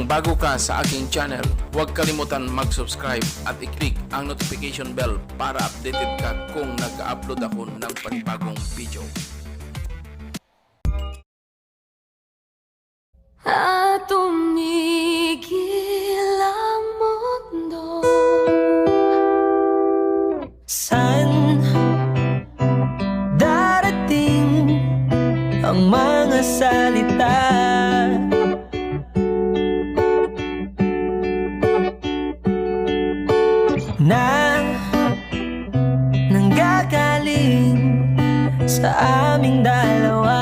bago ka sa aking channel, huwag kalimutan mag-subscribe at i-click ang notification bell para updated ka kung nag-upload ako ng panibagong video. At tumigil ang mundo. Saan darating ang mga salita na nanggagaling sa aming dalawa?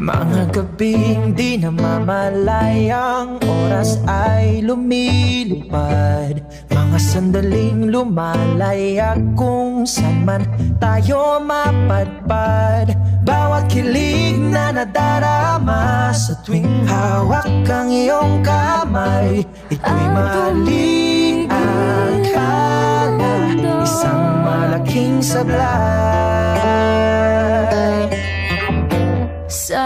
Mga gabing di namamalayang oras ay lumilipad, mga sandaling lumalaya kung saan man tayo mapadpad. Bawat kilig na nadarama sa tuwing hawak ang iyong kamay, ito'y maling akala, isang malaking sablay. Sa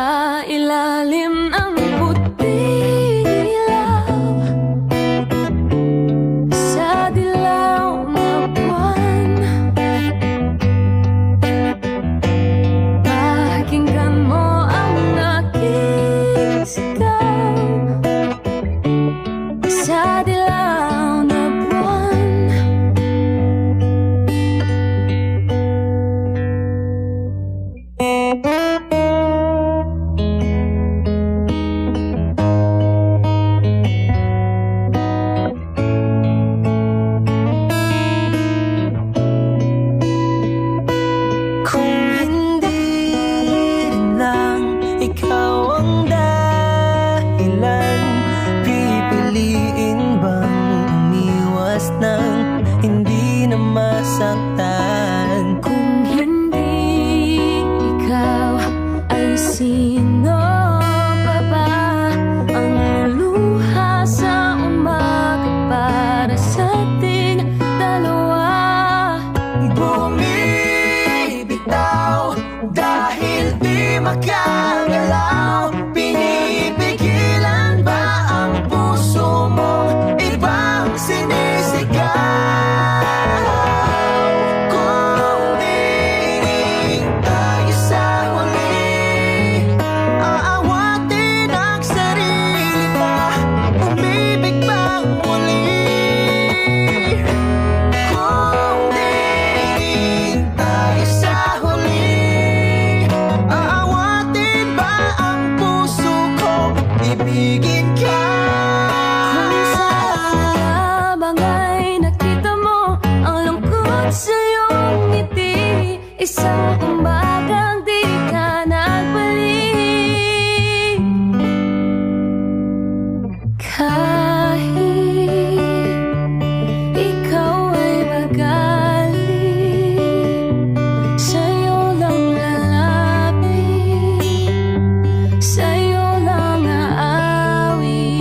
ilalim ng puting ilaw, sa dilaw na buwan, pakinggan mo ang aking sigaw. Sa dilaw na buwan, ikaw ang dahilan, pipiliin bang umiwas ng hindi na masaktan? kung hindi ikaw, ay sino pa ba ang luluha sa umaga para sa ating dalawa? Bumibitaw dahil di makagalaw, pinipigilan ba ang puso mo ibang sinisigaw? Kung dinig tayo sa huli, aawatin ang sarili pa, umibig bang muli? Kung dinig tayo sa huli, aawatin ba ang puso ko, ibigin ka? Kung sa habang ay nakita mo ang lungkot sa iyong ngiti, isang umagang di ka nagbalik. Kahit ikaw ay magaling, sa'yo lang lalapit, sa'yo lang aawit.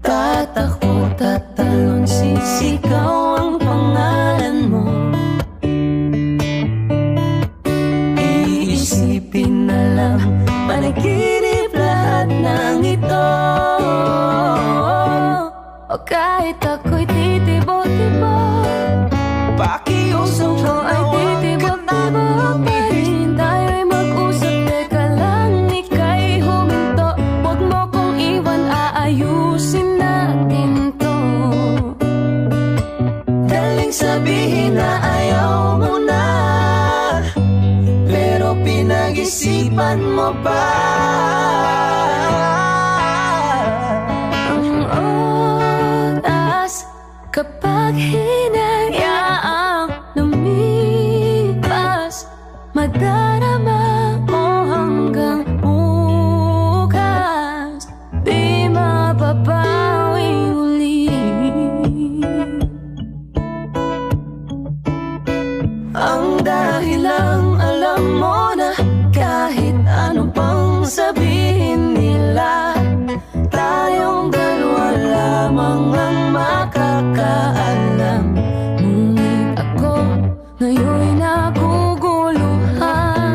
Tatakbo, tatalon, sisigaw ang pangalan mo. Iisipin na lang, panaginip lahat ng ito. O kahit ako'y titibok-tibok, Pakiusap ikaw ay titibok-tibok pa rin. Tayo'y mag-usap, teka lang, ika'y huminto. Huwag mo kong iwan, aayusin natin to. Daling sabihin na ayaw mo na, pero pinag-isipan mo ba? Ang oras kapag hinayaang lumipas, madarama mo hanggang bukas, di mapapawing uli. Ang dahilang alam mo na kahit ano pang sabihin nila, tayong dalawa lamang ang makakaalam. Ngunit ako ngayon'y naguguluhan.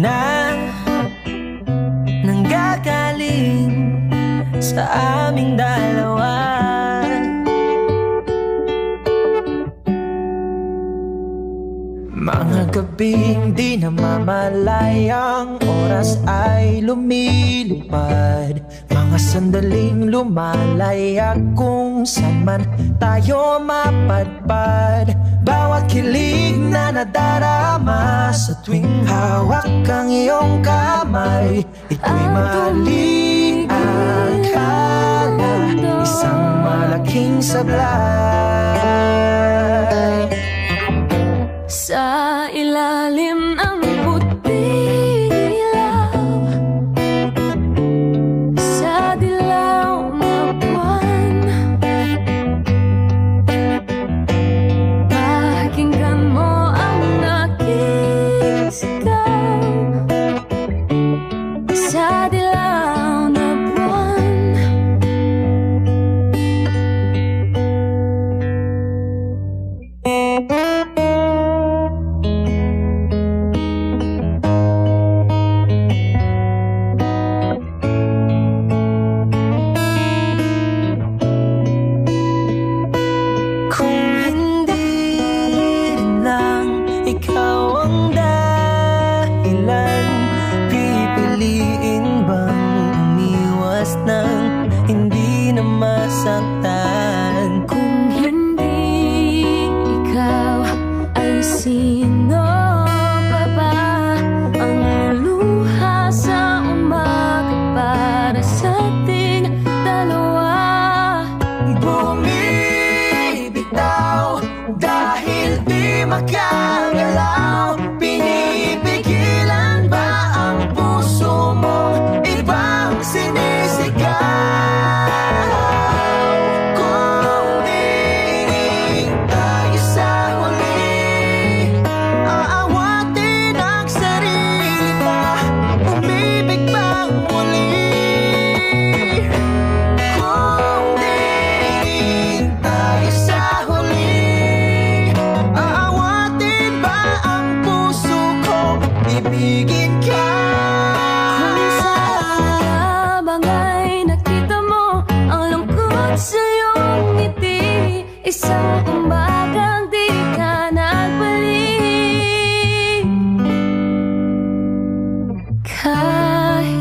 na nanggagaling sa aming dalawa. Mga gabing di namamalayang oras ay lumilipad, mga sandaling lumalaya kung saan man tayo mapadpad. Bawat kilig na nadarama sa tuwing hawak ang iyong kamay, ito'y mali akala, isang malaking sablay. Sa ilalim ng puting ilaw, sa dilaw na buwan, pakinggan mo ang aking sigaw. Sa dilaw na buwan, hindi na masaktan. kung hindi ikaw, ay sino pa ba ang luha sa umaga para sa ating dalawa? Bumibitaw dahil di makagalaw, pinipigilan ba ang puso mo ibang sinisigaw? Ibigin ka. Kung sa habang ay nakita mo ang lungkot sa iyong ngiti, isang umagang di ka nagbalik. Kahit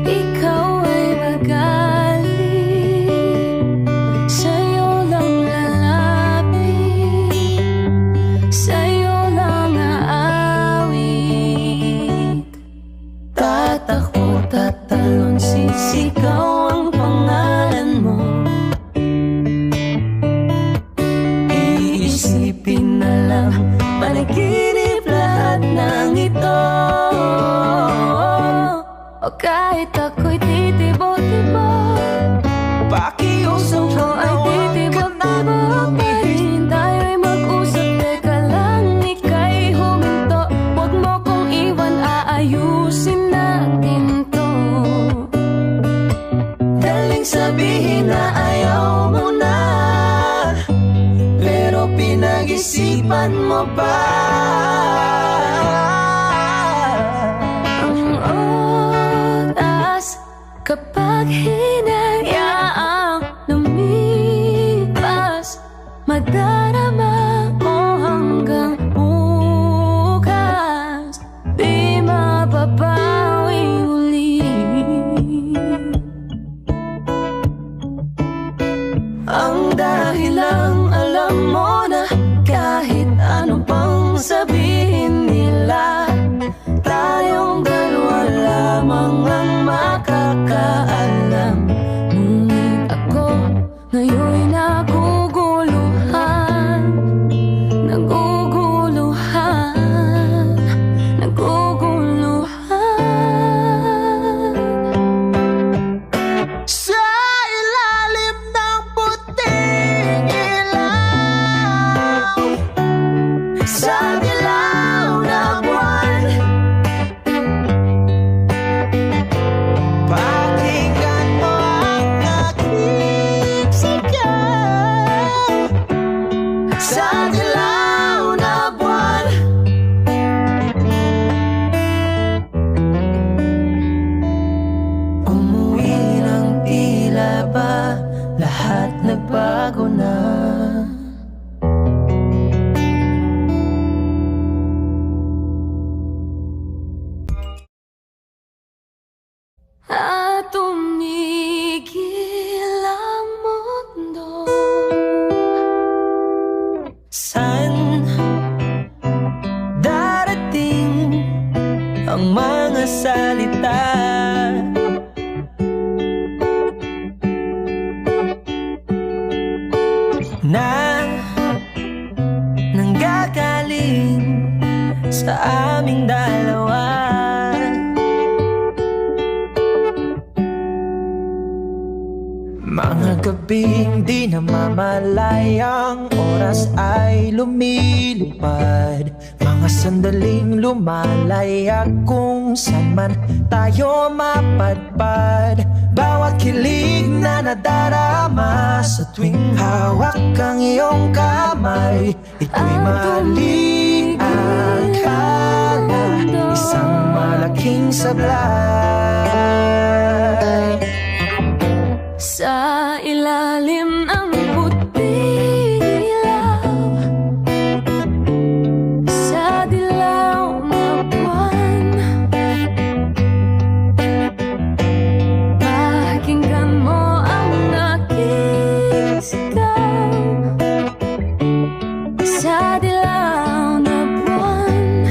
ikaw ay magaling, sa'yo lang lalapit, sa'yo lang aawit. Tatakbo, tatalon, sisigaw ang pangalan mo. Iisipin na lang, panaginip lahat ng ito. O kahit ako'y titibo-tibo, Pakiusap ikaw ay titibok-tibok pa rin. Tayo'y mag-usap, teka lang, ika'y huminto. Huwag mo kong iwan, aayusin natin to. daling sabihin na ayaw mo na, pero pinag-isipan mo ba? Ang oras kapag hinayaang lumipas, madarama mo hanggang bukas, di mababawi uli. Ang dahilang alam mo na kahit ano pang salita. Na nanggagaling sa aming dalawa. Mga gabing di namamalayang oras ay lumilipad. Mga sandaling lumalaya kung saan man tayo mapadpad. Bawat kilig na nadarama sa tuwing hawak ang iyong kamay. Ito'y maling akala, isang malaking sablay. Sa ilalim ng puting ilaw, sa dilaw na buwan, pakinggan mo ang aking sigaw. Sa dilaw na buwan,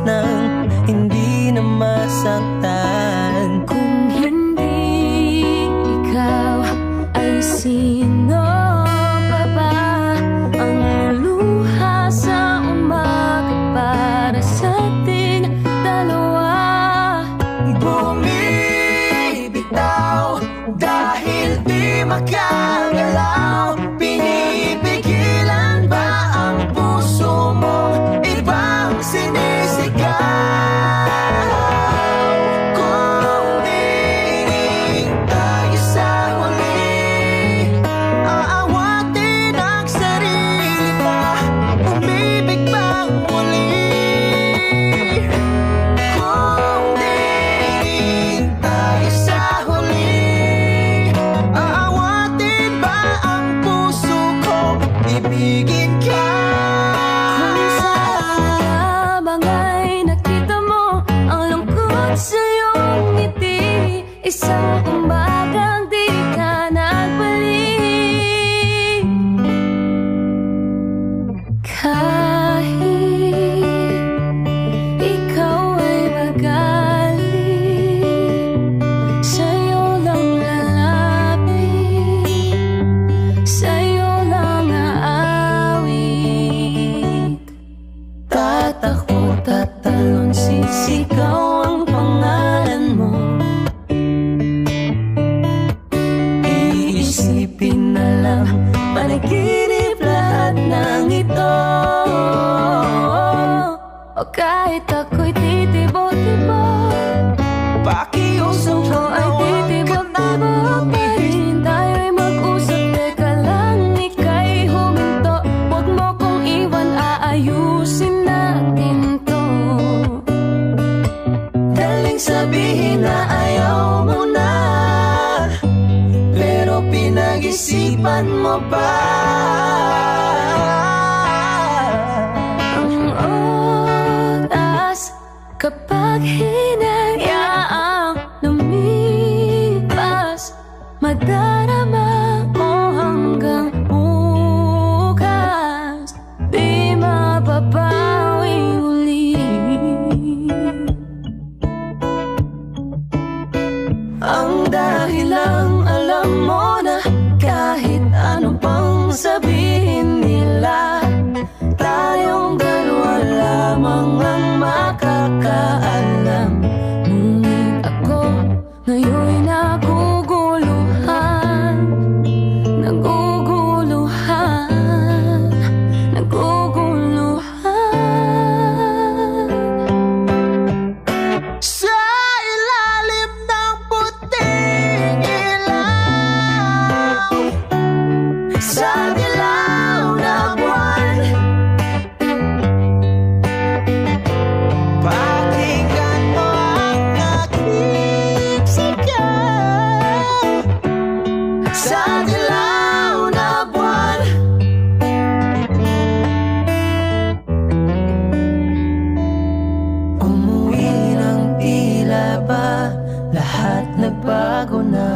nang hindi na masaktan. kung hindi ikaw, ay sino pa ba ang luha sa umaga para sa ating dalawa? Bumibitaw dahil di makagalaw. Pinipigilan ba ang puso mo? Ibang sinisigaw. Kung dinig tayo sa huli, aawatin ang sarili pa. Umibig bang muli? Kung dinig tayo sa huli, aawatin ba ang puso ko? Ibigin ka. Kung sa lamang ay nakita mo ang lungkot sa iyong ngiti, isang umagang di ka nagbalik. Kahit ikaw ay magaling, sa'yo lang lalapit, sa'yo lang aawit. Tatakbo, tatalon, sisigaw ang pangalan mo. Iisipin na lang, panaginip lahat ng ito. O kahit ako'y titibo-tibo, Pakiusap puso ay titibo-tibo pa rin. Tayo'y mag-usap, teka lang, ika'y huminto. Huwag mo kong iwan, aayusin natin to. daling sabihin na ayaw mo na, pero pinag-isipan mo pa. Ang oras kapag hinayaang lumipas, madarama mo hanggang bukas, di mababawing uli. Ang dahilang alam mo na kahit ano pang sabihin nila, tayong dalawa lamang ang makakaalam. Ngunit ako ngayon'y naguguluhan. nagbago na.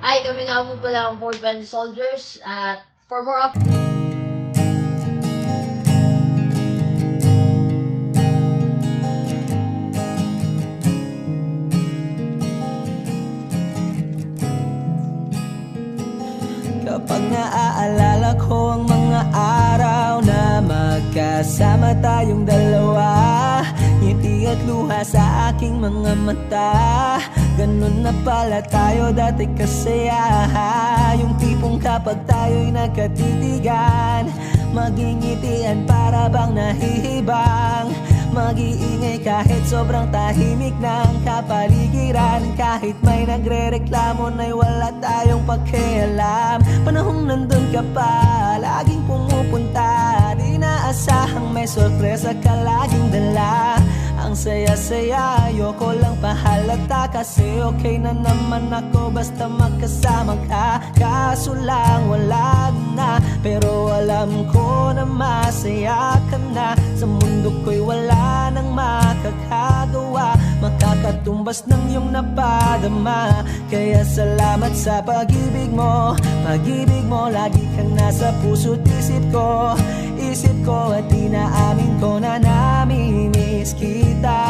Ay, kami nga po pala ang Fort Bend Soldiers at for more Kapag naaalala ko ang mga araw na magkasama tayong dalawa, at luha sa aking mga mata. Ganun na pala tayo dati kasaya. Yung tipong kapag tayo'y nagkatitigan, magingitian para bang nahihibang. Mag-iingay kahit sobrang tahimik ng kapaligiran. Kahit may nagre-reklamo na'y wala tayong pakialam. Panahong nandun ka pa, laging pumupunta. Di naasahang may sorpresa ka laging dala. Ang saya-saya, ayoko lang pahalata. Kasi okay na naman ako basta magkasama ka. Kaso lang wala na, pero alam ko na masaya ka na. Sa mundo ko'y wala nang makakagawa, makakatumbas ng iyong napadama. Kaya salamat sa pag-ibig mo. Pag-ibig mo, lagi kang nasa puso't isip ko. Isip ko at inaamin ko na namimiss kita.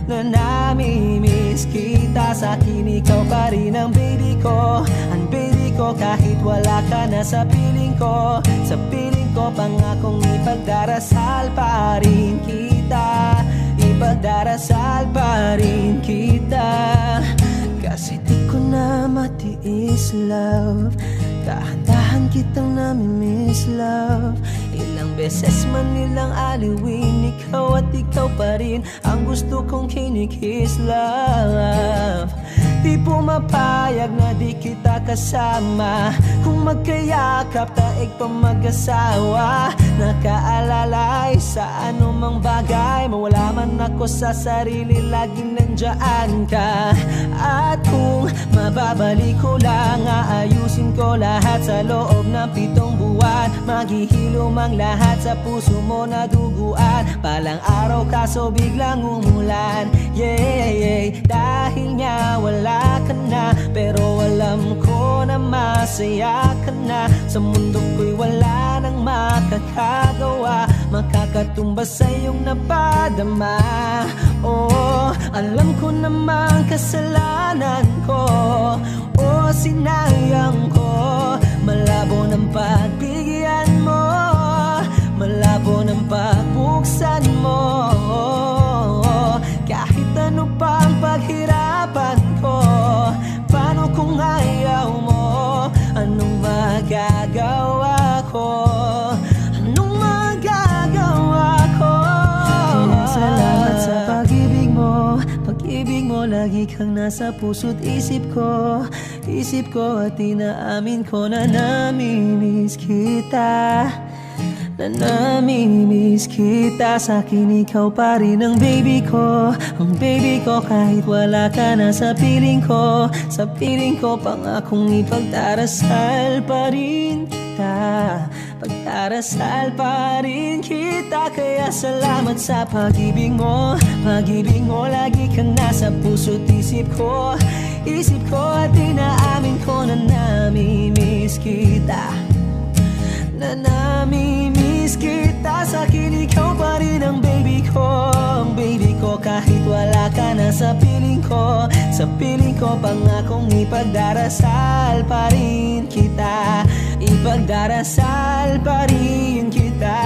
Na namimiss kita. Sa'kin ikaw pa rin ang baby ko. Ang baby ko kahit wala ka na sa piling ko. Sa piling ko pangakong ipagdarasal pa rin kita. Ipagdarasal pa rin kita. Kasi di ko na matiis love. Dahan-dahan kitang namimiss love. Ilang beses man nilang aliwin, ikaw at ikaw pa rin ang gusto kong kinikiss love. Di pumapayag na di kita kasama. Kung magkayakap taig pa mag-asawa. Nakaalalay sa anumang bagay. Mawala man ako sa sarili, laging nandiyan ka. At kung mababalik ko lang, aayusin ko lahat sa loob ng 7 buwan. Maghihilom ang lahat sa puso mo na duguan. Palang araw kaso biglang umulan. Yeah, yeah. Dahil nga wala ka na, pero alam ko na masaya ka na. Sa mundo ko'y wala nang makakagawa, makakatumbas sa iyong napadama. Oh, alam ko namang kasalanan ko. Oh, sinayang ko. Malabo ng pagbigyan mo, malabo ng pagbuksan mo. Kahit ano pa ang paghirapan ko, paano kung ayaw mo? Anong magagawa ko? Anong magagawa ko? Kaya salamat sa pag-ibig mo. Pag-ibig mo, lagi kang nasa puso't isip ko. Isip ko at inaamin ko na namimiss kita. Na namimiss kita. Sa'kin ikaw pa rin ang baby ko. Ang baby ko kahit wala ka na sa piling ko. Sa piling ko pangakong ipagdarasal pa rin kita. Pagdarasal pa rin kita. Kaya salamat sa pag-ibig mo. Pag-ibig mo, lagi kang nasa puso't isip ko. Isip ko at inaamin ko na namimiss kita. Na namimiss kita. Sa'kin ikaw pa rin ang baby ko. Ang baby ko kahit wala ka na sa piling ko. Sa piling ko pangakong ipagdarasal pa rin kita. Ipagdarasal pa rin kita.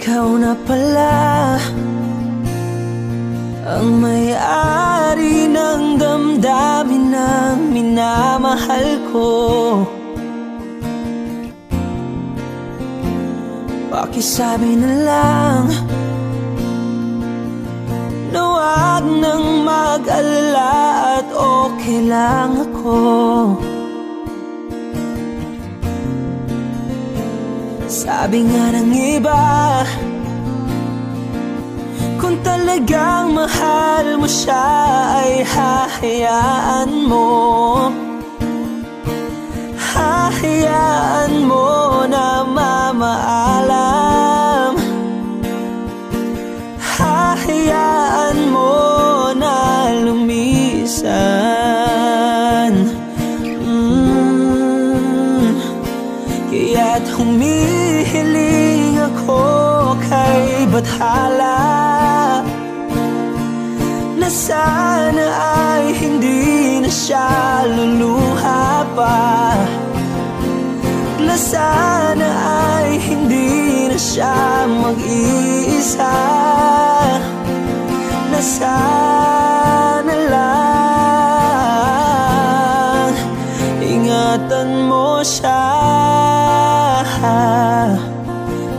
ikaw na pala ang may-ari ng damdamin ng minamahal ko. Pakisabi na lang na wag nang mag-alala at okay lang ako. Sabi nga ng iba, kung talagang mahal mo siya ay hahayaan mo. Hahayaan mo na mamaalam. Hahayaan mo na lumisan. Kaya't humihiling ako kay Bathala na sana ay hindi na siya luluha pa, na sana ay hindi na siya mag-iisa, na sana lang ingatan mo siya.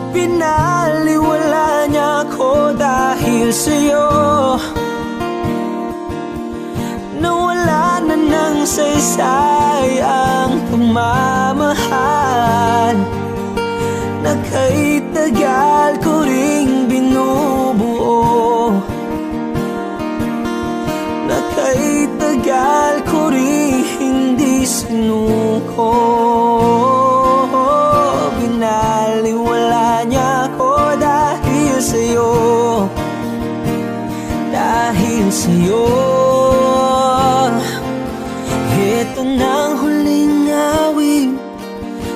Pinaliwala niya ako dahil sa'yo, nawala na ng saysay ang pagmamahal na kay tagal ko ring binubuo, na kay tagal ko ring hindi sinuko. Binaliwala niya ako dahil sa'yo, dahil sa'yo. Ito na ang huling awit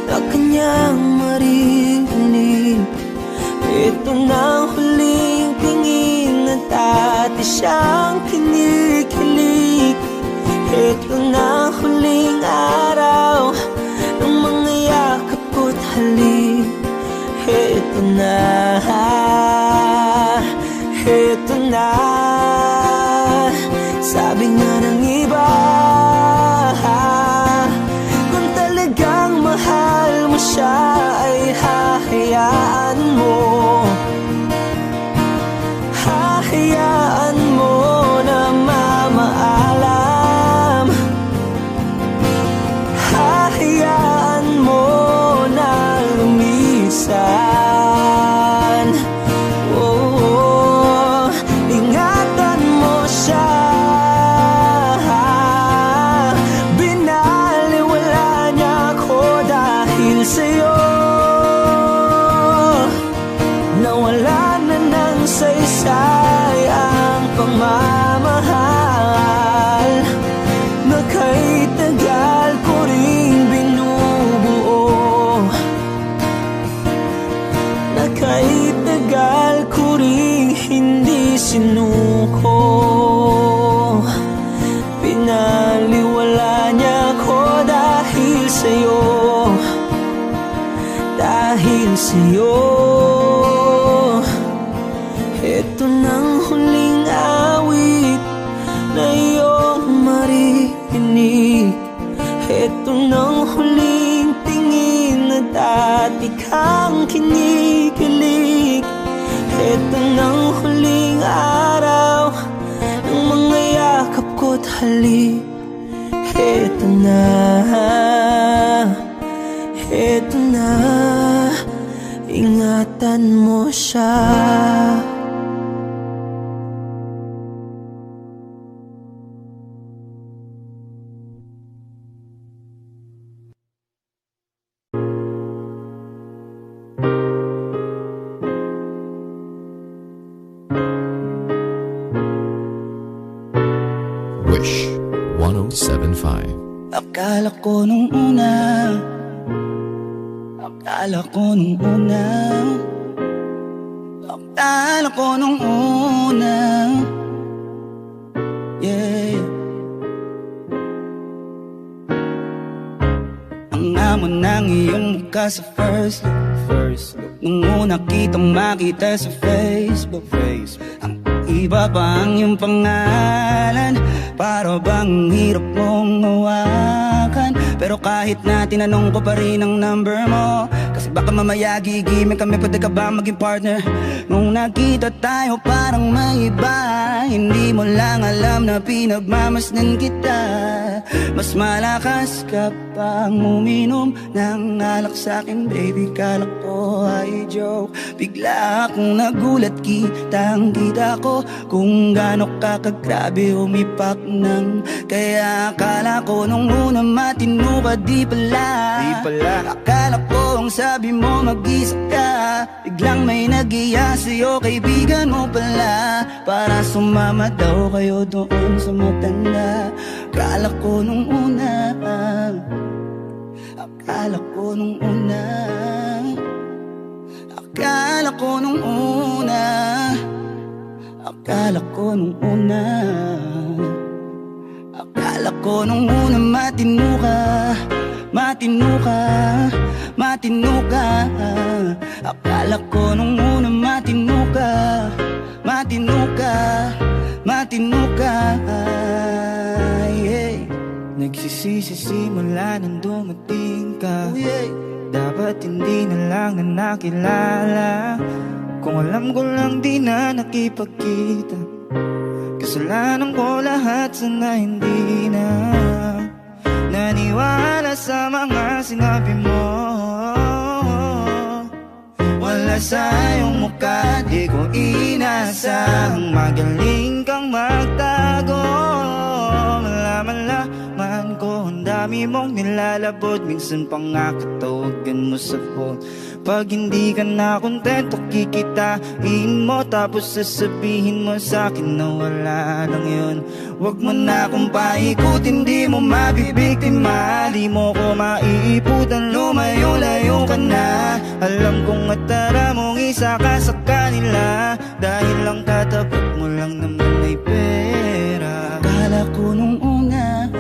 na kanyang maririnig. Ito na ang huling tingin na dati siyang kinikilig. Ito na ang huling araw ng mga yakap ko't halik. Ito na, ito na. Sabi nga ng iba, kung talagang mahal mo siya ay hahayaan mo. Hahayaan mo na mamaalam. Hahayaan mo na lumisan. Oh, ingatan mo siya. Binaliwala niya ako dahil sa'yo, nawala na ng saysay ang pagmamahal na kay tagal ko ring binubuo, na kay tagal ko ring hindi sinuko. Pinaliwala niya ako dahil sa'yo, dahil sa'yo. Ito nang huling awit na iyong maririnig. Ito nang huling tingin na dati kang kinikilig. Ito nang huling araw ng mga yakap ko't halik. Ito na, ito na, ingatan mo siya. Wish 1075. Akala ko nung una, akala ko nung una, akala ko nung una, yeah. Ang amo ng iyong ka sa first look. Nung una kitang makita sa Facebook, ang iba pa ang iyong pangalan. Para bang hirap mong hawakan. Pero kahit na tinanong ko pa rin ang number mo, kasi baka mamaya gigimik kami, pwede ka ba maging partner? Nung nakita tayo parang may iba, hindi mo lang alam na pinagmamasdan kita. Mas malakas ka pang uminom ng alak sa'kin, baby, kala ko ay joke. Bigla akong nagulat, kitang-kita ko kung gaano ka kagrabe umipak nang. Kaya akala ko nung una matino ka, di pala. Akala ko ang sabi mo mag-isa ka, biglang may nag-iya sa'yo, kaibigan mo pala. Para sumama daw kayo doon sa matanda. Akala ko nung una, akala ko nung una, akala ko nung una, akala ko nung una, akala ko nung una matino ka, matino ka, matino ka. Akala ko nung una matino ka, matino ka, matino ka. Yeah. Nagsisisi simula nang dumating ka. Dapat hindi na lang na nakilala. Kung alam ko lang di na nakipagkita. Kasalanan ko lahat, sana hindi na naniwala sa mga sinabi mo. Wala sa iyong mukha, di ko inasang magaling kang magtago. Malaman ko ang dami mong nilalabot, minsan pa nga katawagan mo sa phone. Pag hindi ka na kontento, kikitain mo, tapos sasabihin mo sa'kin na wala lang yun. Huwag mo na akong paikutin, di mo mabibiktima. Di mo ko maiiputan, lumayo-layo ka na. Alam kong atara mong isa ka sa kanila, dahil lang katapat mo lang naman may pera. Akala ko nung una,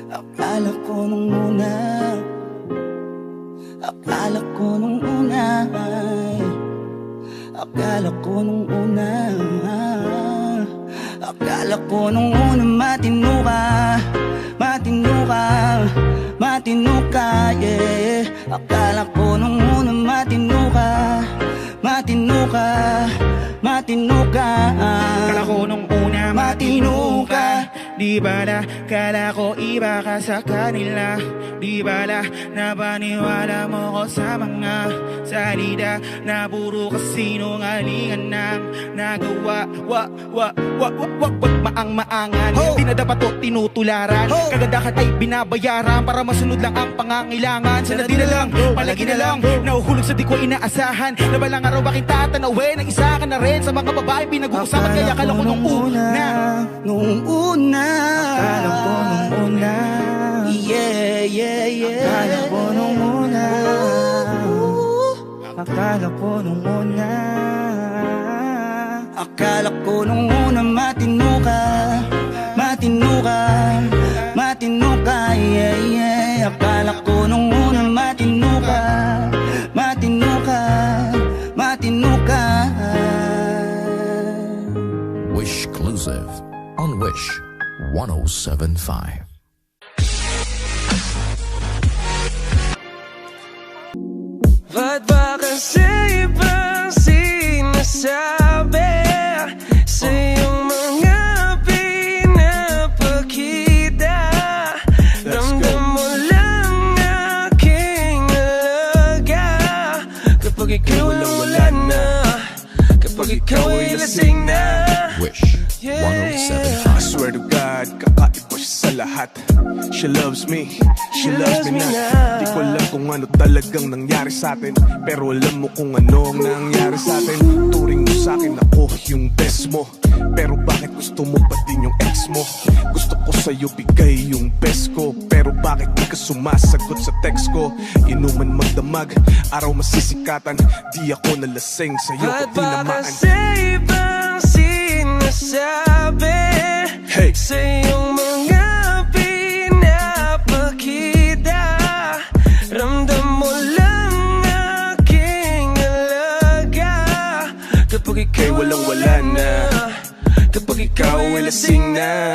akala ko nung una, akala ko nung una, akala ko nung una, akala ko nung una matino ka, matino ka, matino ka, yeah. Akala ko nung una matino ka, matino ka, matino ka. Akala ko nung una matino ka, di ba na kala ko iba ka sa kanila. Di ba na napaniwala mo ko sa mga salida na puro kasinungalingan ng nagawa. Wag maang-maangan, di na dapat to tinutularan. Kagandahan ay binabayaran para masunod lang ang pangangailangan. Sana di na lang, palagi na lang nahuhulog sa di ko inaasahan. Na balang araw aking tatanawin, ang isa ka na rin sa mga babae pinag-uusapan. Kaya akala ko nung una, nung una, akala ko nung una, yeah, yeah, yeah. akala ko nung una, akala ko nung una, akala ko nung una matino ka, matino ka, matino ka, yeah, yeah. Akala ko nung una matino ka, matino ka, matino ka. Wishclusive on Wish 1075. Ba't ba kasi ibang sinasabi sa iyong mga pinapakita? Ramdam mo lang aking alaga kapag ikaw ay wala na, kapag ikaw ay lasing na. Wish 1075. I swear to God, kakaiba siya sa lahat. She loves me, she loves me not. Di ko alam kung ano talagang nangyari sa atin, pero alam mo kung ano ang nangyari sa atin. Turing mo sa akin ako yung best mo, pero bakit gusto mo pa din yung ex mo? Gusto ko sa'yo bigay yung best ko, pero bakit di ka sumasagot sa text ko? Inuman magdamag, araw masisikatan, di ako nalasing sa'yo ko Ba't ba tinamaan. kasi ibang sinasabi sa iyong mga pinapakita? Ramdam wala na kapag ikaw ay lasing na.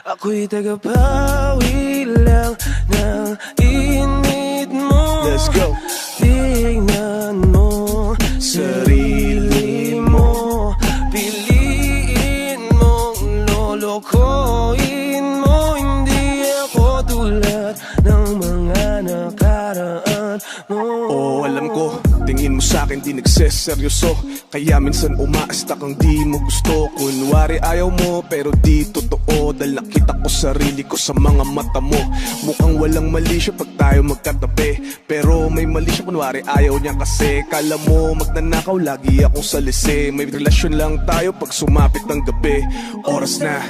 Ako'y tagapawi lang ng init mo. Let's go. Tingnan mo sarili mo. Piliin mong lolokohin mo. Hindi ako tulad ng mga nakaraan mo. Oo, alam ko, tingin mo sa'kin di nagseseryoso. Kaya minsan umaasta kang di mo gusto. Kunwari ayaw mo pero di totoo. Dahil nakita ko sarili ko sa mga mata mo. Mukhang walang mali siya pag tayo magkatabi, pero may mali siya kunwari ayaw niya kasi. Kala mo magnanakaw lagi akong salisi. May relasyon lang tayo pag sumapit ng gabi. Oras na,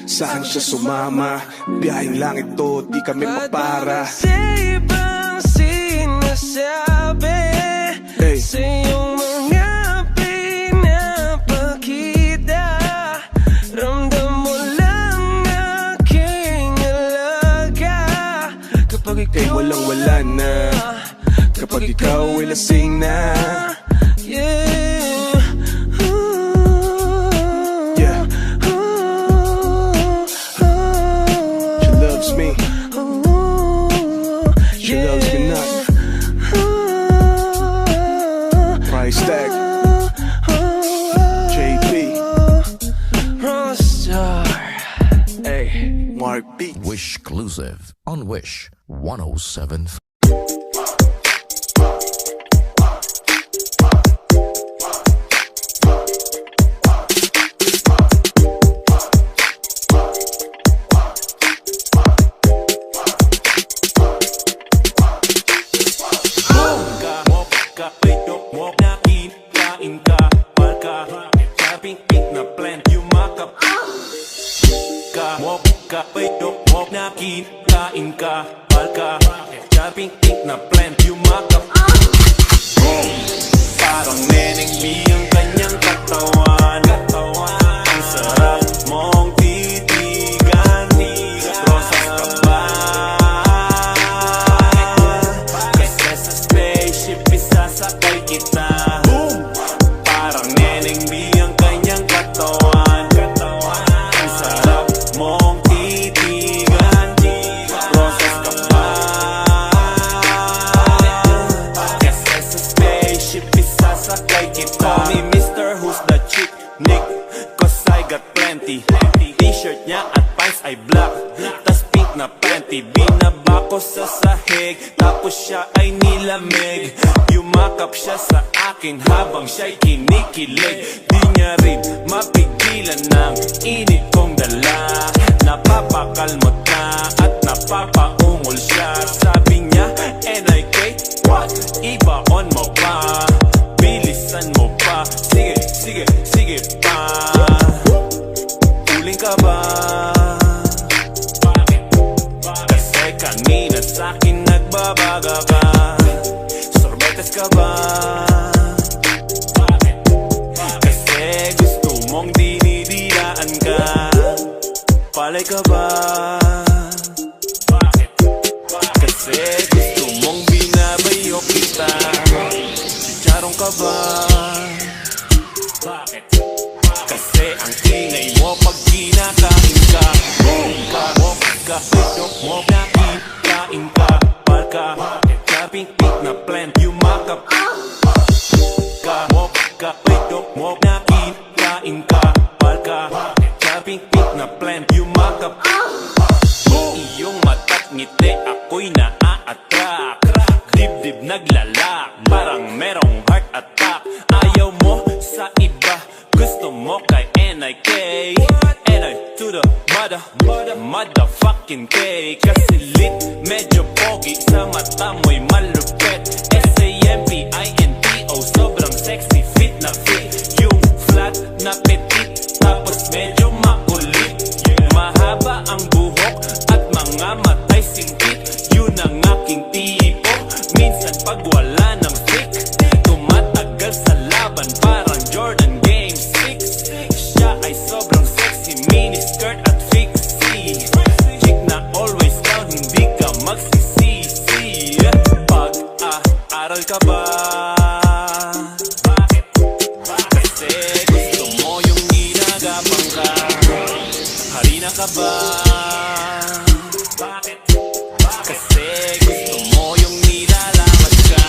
saan siya sumama? Biyaheng langit to, di kami papara. Sa ibang sinasabi, Hey. sa iyong mga pinapakita, ramdam mo lang aking alaga. Kapag Eh ikaw walang wala na kapag ikaw ay lasing na. Yeah. Yeah. She loves me, she loves me not. Price tag JP Rockstar. Hey, Mark Beats. Wish Exclusive on Wish 107.5. Kain ka, palka, chopping pink na plant, yumakap. Parang neneng B ang kanyang katawan. Ang sarap mong titigan. Rosas ka ba? Kasi sa spaceship isasakay kita. Parang neneng B ang kanyang katawan. Ang sarap mong titigan. Rosas ka ba? Kasi sa spaceship isasakay kita. Call me Mr. Who's the chick, Nick, cause I got plenty. T-shirt niya at pants ay black, tas pink na panty. Binaba ko sa sahig, tapos siya ay nilamig. Yumakap siya sa akin habang siya'y kinikilig. Di niya rin mapigilan ng init kong dala. Napapakalmot na at napapaungol siya. Sabi niya, NIK, what? Ibaon mo pa, bilisan mo pa. Sige, sige, sige pa. Uling ka ba? Kasi kanina sa'kin nagbabaga ka. Sorbetes ka ba? Kasi gusto mong dinidiyaan ka. Palay ka ba? Kasi gusto mong binabayo kita. Chicharong ka ba? Kasi ang ingay mo pag kinakain ka. Walk ka, itok mo, kain ka. Palka, chopping pink na plant, yumakap ka. Walk ka, itok mo, kain ka. Palka, chopping pink na plant, yumakap. Iyong mata't ngiti ako'y naa-attract. Dibdib naglalak, parang merong heart attack. Ayaw mo sa iba, gusto mo kay NIK. NI to the motherfucking K. Kasi lit, medyo pogi, sa mata mo'y malupet. SAMPINTO, sobrang sexy, fit na fit. Yung flat na petit, tapos medyo makulit. Mahaba ang buhok at mga matay singkit. Yun ang aking tipo, minsan pag wala ng flick, tumatagal sa laban parang Jordan Game 6. Siya ay sobrang sexy, miniskirt at fixie. Chick na always down, hindi ka magsisisi. Pag-aaral ka ba? Kasi gusto ka ba? Bakit? Kasi gusto mo yung nilalaman ka.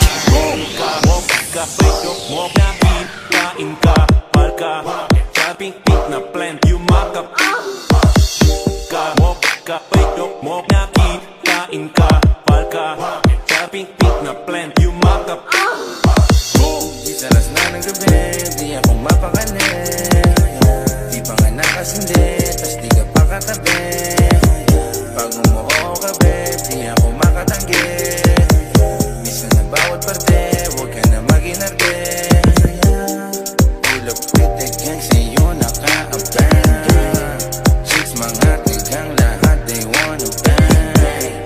Walk ka, pwedok mo na kain ka. Palka, chopping pink na plant, yumakap walk ka, pwedok mo na kain ka. Palka, chopping pink na plant, yumakap Di saras na ng gabi, di ako mapakali. Di pa nga nakasindi, tas di ka pa katabi. Pag umuho ka babe, di ako makatanggi. Misa na bawat parte, huwag ka na mag-inarte. Pull up with the gang, sa'yo naka-abang. Chicks mga tigang lahat, they wanna bang.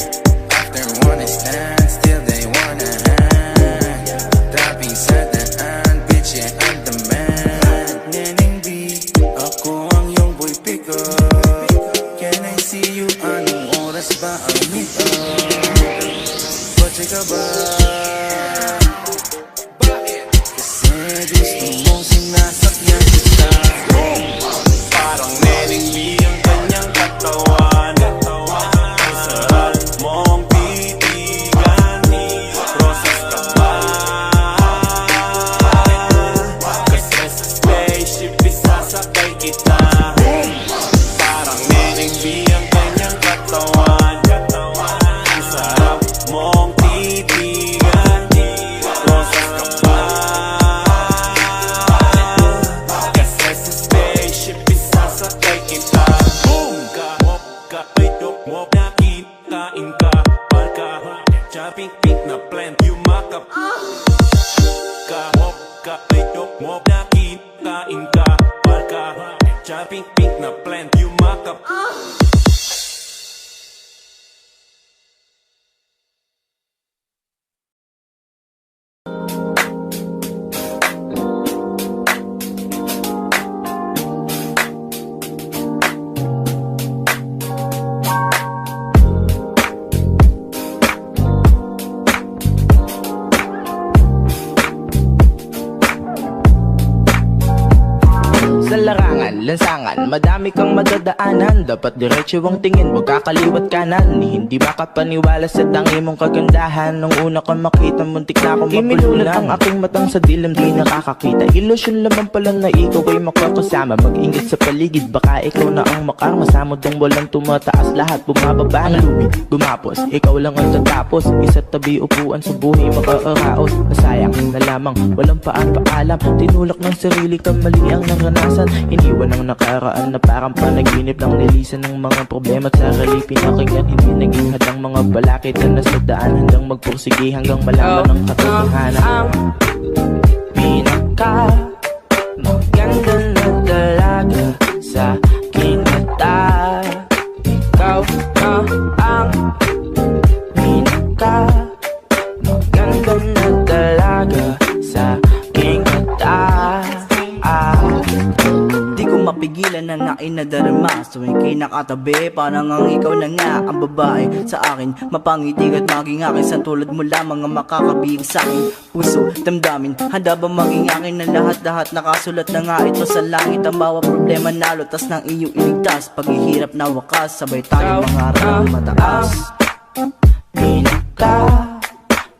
After one is stand, still they wanna hang. Trapping sa daan, bitch, yeah, I'm the man. Neneng B, ako ang iyong boy pick up. Can I see you? Anong oras ba ang meet up? Kotse ka ba? Kasi gusto mong sinasakyan kita. Parang neneng B ang kanyang katawan. Ang sarap mong titigan. Process ka ba? Kasi sa spaceship isasakay kita. Parang neneng B ang kanyang katawan. Ang sarap mong titigan. Process ka ba? Kasi sa spaceship isasakay kita. Walk ka, pwedok mo na kain ka. Palka, chopping pink na plant, yumakap walk ka, pwedok mo na kain ka. Palka, chopping pink na plant, yumakap Sa larangan, lansangan, madami kang madadaanan. Dapat diretso ang tingin, huwag kakaliwat kanan. Hindi makapaniwala sa tangi mong kagandahan. Nung una kang makita, muntik na akong mapulunan. Ang aking matang sa dilim, di nakakakita. Ilusyon lamang pala na ikaw ay makakasama. Mag-ingat sa paligid, baka ikaw na ang makarma. Samod ang walang tumataas, lahat bumababa. Ang lubid, gumapos, ikaw lang ang tatapos. Isa't tabi upuan sa buhay, makakaraos. Nasayang na lamang, walang paalam. Tinulak ng sarili ka, mali ang naranasan. Iniwan ang nakaraan na parang panaginip ng nilisan ng mga problema at sarili pinakinggan. Hindi naging hadang mga balakid na nasa daan hanggang magpursige hanggang malaman ng katotohanan. Ang pinaka maganda na dalaga sa aking mata, ikaw na ang pinaka maganda na dalaga sa aking mata. Di ko mapigilan na nainadarama. So ika'y nakatabi, parang ang ikaw na nga ang babae sa akin. Mapangitig at maging akin, sa tulad mo lamang ang makakabihig sa akin. Puso, damdamin, handa ba maging akin na lahat-lahat? Nakasulat na nga ito sa langit. Ang bawat problema na lutas ng iyong iligtas. Paghihirap na wakas, sabay tayo mangarap mataas. Pinaka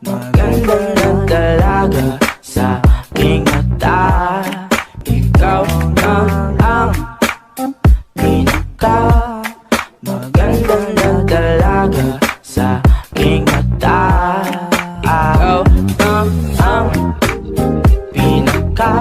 maganda na dalaga sa aking mata, ikaw na ang pinaka maganda na dalaga sa aking mata. Ikaw na ang pinaka